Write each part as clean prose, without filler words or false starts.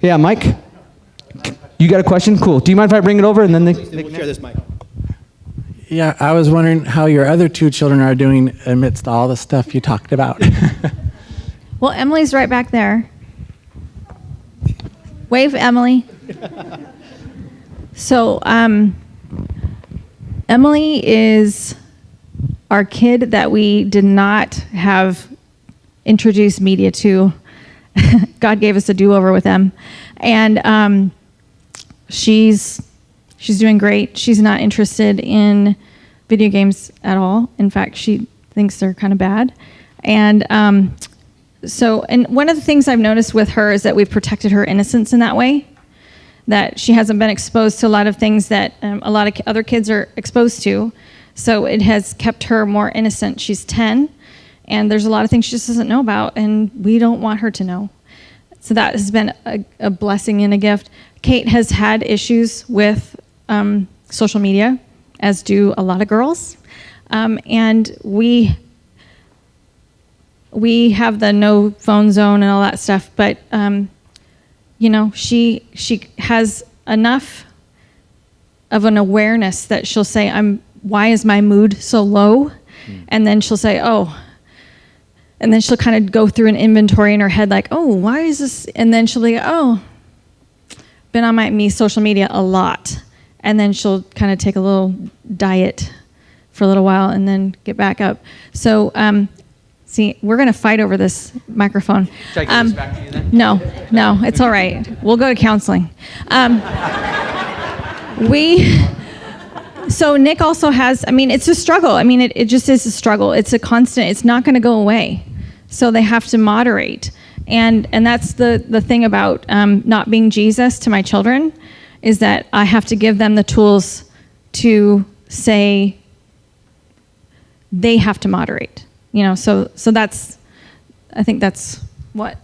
Yeah, Mike? You got a question? Cool. Do you mind if I bring it over and then We'll share this mic. Yeah, I was wondering how your other two children are doing amidst all the stuff you talked about. Well, Emily's right back there. Wave, Emily. So, Emily is our kid that we did not have introduced media to. God gave us a do-over with them. And she's doing great. She's not interested in video games at all. In fact, she thinks they're kind of bad. And and one of the things I've noticed with her is that we've protected her innocence in that way, that she hasn't been exposed to a lot of things that a lot of other kids are exposed to. So it has kept her more innocent. She's 10, and there's a lot of things she just doesn't know about, and we don't want her to know. So that has been a blessing and a gift. Kate has had issues with social media, as do a lot of girls. And we have the no phone zone and all that stuff, but she has enough of an awareness that she'll say, why is my mood so low? And then she'll say, oh, and then she'll kind of go through an inventory in her head like, oh, why is this? And then she'll be, oh, been on my social media a lot. And then she'll kind of take a little diet for a little while and then get back up. So, see, we're going to fight over this microphone. Should I give this back to you then? No, it's all right. We'll go to counseling. So Nick also has, it's a struggle. It just is a struggle. It's a constant, it's not going to go away. So they have to moderate. And that's the thing about not being Jesus to my children, is that I have to give them the tools to say they have to moderate. So I think that's what.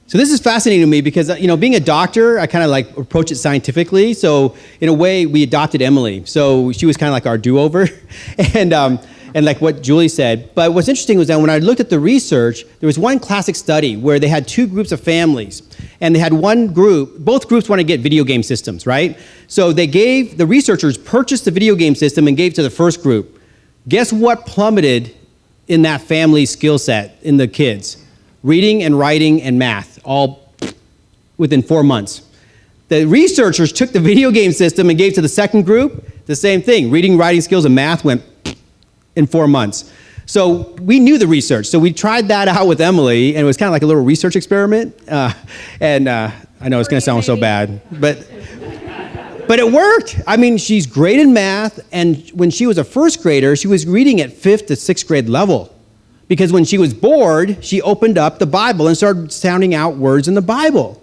So this is fascinating to me because, being a doctor, I kind of like approach it scientifically. So in a way, we adopted Emily. So she was kind of like our do-over and like what Julie said. But what's interesting was that when I looked at the research, there was one classic study where they had two groups of families. And they had one group, both groups want to get video game systems, right? So the researchers purchased the video game system and gave to the first group. Guess what plummeted in that family skill set in the kids? Reading and writing and math, all within 4 months. The researchers took the video game system and gave to the second group the same thing. Reading, writing skills, and math went in 4 months. So we knew the research. So we tried that out with Emily, and it was kind of like a little research experiment. I know it's going to sound so bad, but it worked. She's great in math, and when she was a first grader, she was reading at 5th to 6th grade level. Because when she was bored, she opened up the Bible and started sounding out words in the Bible.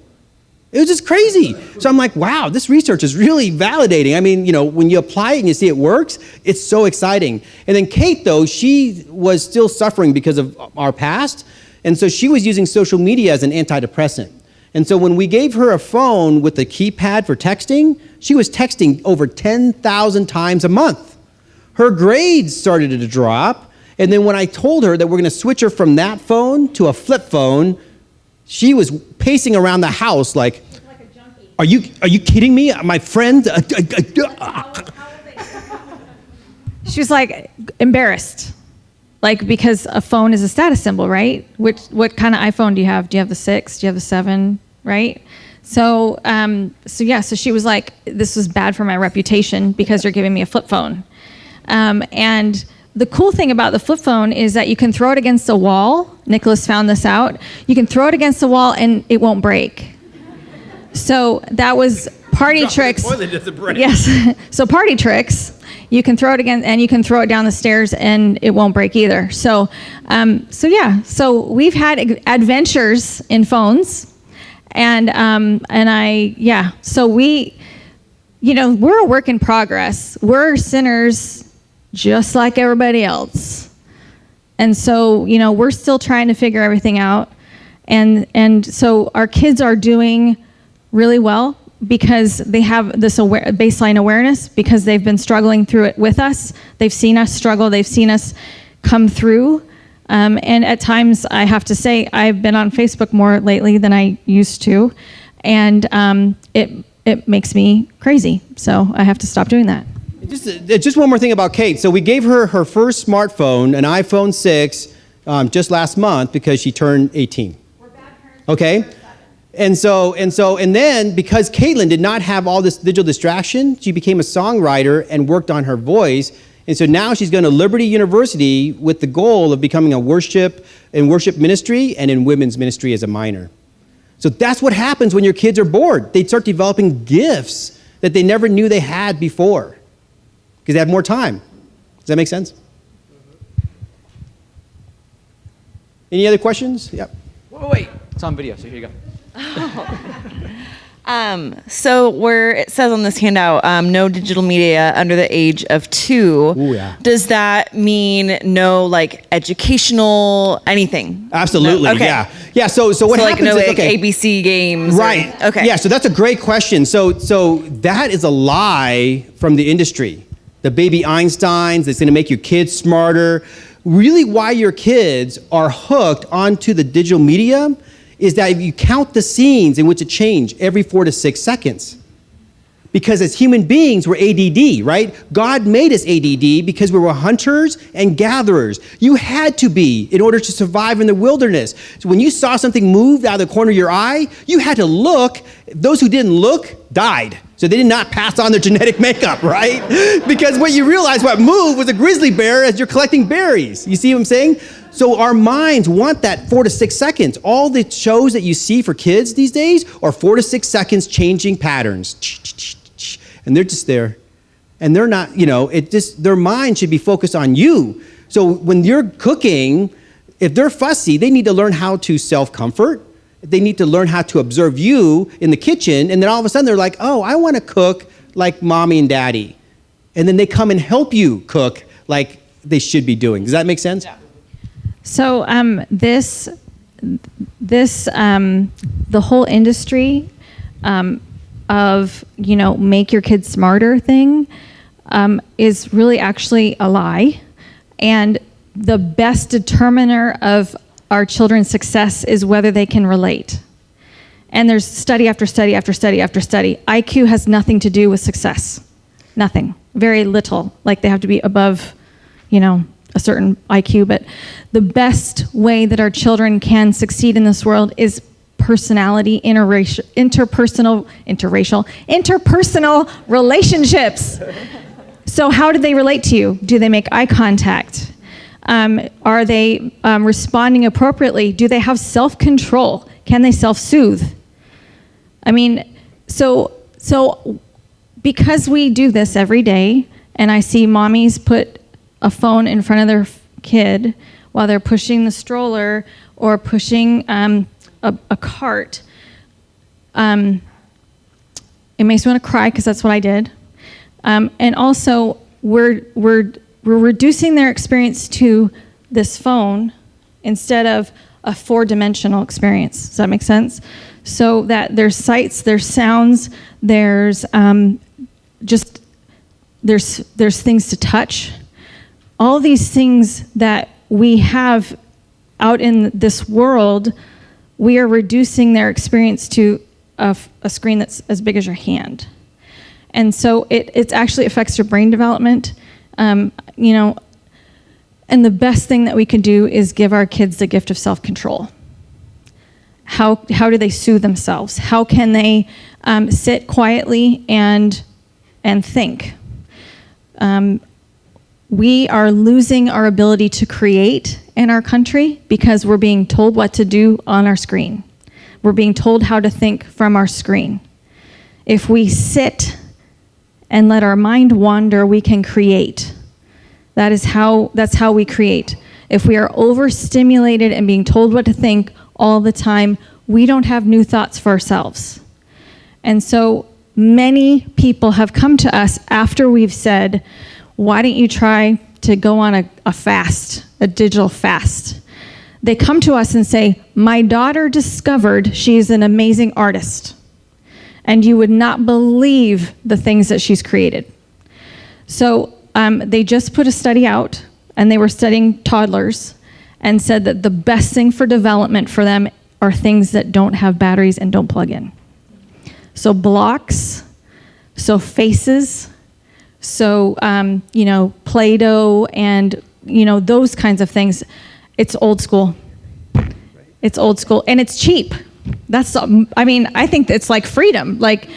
It was just crazy. So I'm like, wow, this research is really validating. When you apply it and you see it works, it's so exciting. And then Kate, though, she was still suffering because of our past. And so she was using social media as an antidepressant. And so when we gave her a phone with a keypad for texting, she was texting over 10,000 times a month. Her grades started to drop. And then when I told her that we're going to switch her from that phone to a flip phone, she was pacing around the house like a junkie. Are you kidding me? My friend? She was like embarrassed, because a phone is a status symbol, right? What kind of iPhone do you have? Do you have the 6? Do you have the 7? Right? So she was like, this was bad for my reputation because you're giving me a flip phone, and the cool thing about the flip phone is that you can throw it against a wall. Nicholas found this out. You can throw it against the wall and it won't break. So that was party tricks. The toilet doesn't break. Yes. So party tricks. You can throw it again and you can throw it down the stairs and it won't break either. So we've had adventures in phones, so we're a work in progress. We're sinners just like everybody else. And so, we're still trying to figure everything out. And so our kids are doing really well because they have this baseline awareness, because they've been struggling through it with us. They've seen us struggle. They've seen us come through. And at times, I have to say, I've been on Facebook more lately than I used to. and it makes me crazy. So I have to stop doing that. Just one more thing about Kate. So we gave her her first smartphone, an iPhone 6, just last month because she turned 18. Okay? And then because Caitlin did not have all this digital distraction, she became a songwriter and worked on her voice. And so now she's going to Liberty University with the goal of becoming a worship ministry and in women's ministry as a minor. So that's what happens when your kids are bored. They start developing gifts that they never knew they had before because they have more time. Does that make sense? Any other questions? Yep. Wait. It's on video, so here you go. So where it says on this handout, no digital media under the age of 2, Ooh, yeah. Does that mean no like educational anything? Absolutely, No? Okay. yeah. Yeah, so what like happens no is, like ABC games? or- Right. okay. Yeah, so that's a great question. So that is a lie from the industry. The baby Einsteins, that's going to make your kids smarter. Really why your kids are hooked onto the digital media is that if you count the scenes in which it changed every 4 to 6 seconds. Because as human beings, we're ADD, right? God made us ADD because we were hunters and gatherers. You had to be in order to survive in the wilderness. So when you saw something move out of the corner of your eye, you had to look. Those who didn't look died. So they did not pass on their genetic makeup, right? Because what you realized, what moved was a grizzly bear as you're collecting berries. You see what I'm saying? So our minds want that 4 to 6 seconds. All the shows that you see for kids these days are 4 to 6 seconds changing patterns. And they're just there. And they're not, their mind should be focused on you. So when you're cooking, if they're fussy, they need to learn how to self-comfort. They need to learn how to observe you in the kitchen. And then all of a sudden they're like, oh, I want to cook like mommy and daddy. And then they come and help you cook like they should be doing. Does that make sense? Yeah. So the whole industry of make your kids smarter thing is really actually a lie, and the best determiner of our children's success is whether they can relate. And there's study after study after study after study. IQ has nothing to do with success. Nothing. Very little. Like they have to be above, a certain IQ. But the best way that our children can succeed in this world is personality, interpersonal relationships. So how do they relate to you? Do they make eye contact? Are they responding appropriately? Do they have self-control? Can they self-soothe? I mean, so because we do this every day, and I see mommies put a phone in front of their kid while they're pushing the stroller or pushing a cart, it makes me want to cry because that's what I did. And also, we're reducing their experience to this phone instead of a 4-dimensional experience. Does that make sense? So that there's sights, there's sounds, there's there's things to touch. All these things that we have out in this world, we are reducing their experience to a screen that's as big as your hand. And so it actually affects their brain development. And the best thing that we can do is give our kids the gift of self-control. How do they soothe themselves? How can they sit quietly and think? We are losing our ability to create in our country because we're being told what to do on our screen. We're being told how to think from our screen. If we sit and let our mind wander, we can create. That's how we create. If we are overstimulated and being told what to think all the time, we don't have new thoughts for ourselves. And so many people have come to us after we've said, why don't you try to go on a fast, a digital fast? They come to us and say, my daughter discovered she's an amazing artist, and you would not believe the things that she's created. So they just put a study out, and they were studying toddlers, and said that the best thing for development for them are things that don't have batteries and don't plug in. So blocks, so faces, so, Play-Doh and, those kinds of things. It's old school. It's old school, and it's cheap. I think it's like freedom. Like,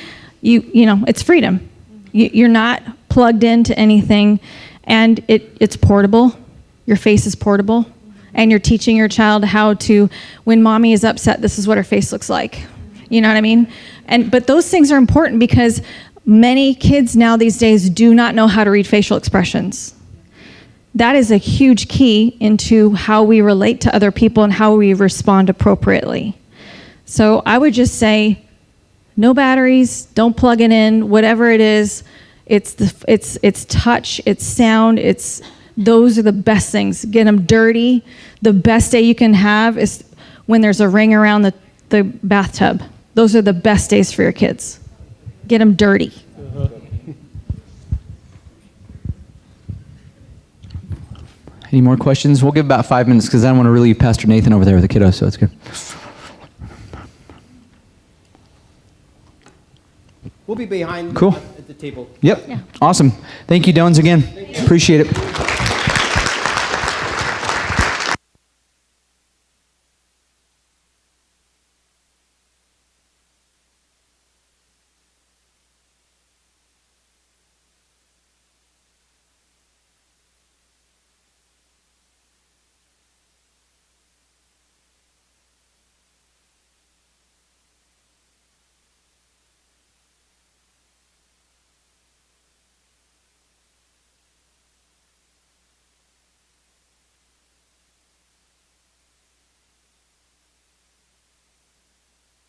it's freedom. You're not plugged into anything, and it's portable. Your face is portable, and you're teaching your child how to, when mommy is upset, this is what her face looks like. You know what I mean? But those things are important because many kids now these days do not know how to read facial expressions. That is a huge key into how we relate to other people and how we respond appropriately. So I would just say, no batteries, don't plug it in, whatever it is. It's touch, it's sound, those are the best things. Get them dirty. The best day you can have is when there's a ring around the bathtub. Those are the best days for your kids. Get them dirty. Any more questions? We'll give about 5 minutes because I don't want to relieve Pastor Nathan over there with the kiddos, so it's good. We'll be behind Cool. at the table. Yep. Yeah. Awesome. Thank you, Doans, again. Appreciate it.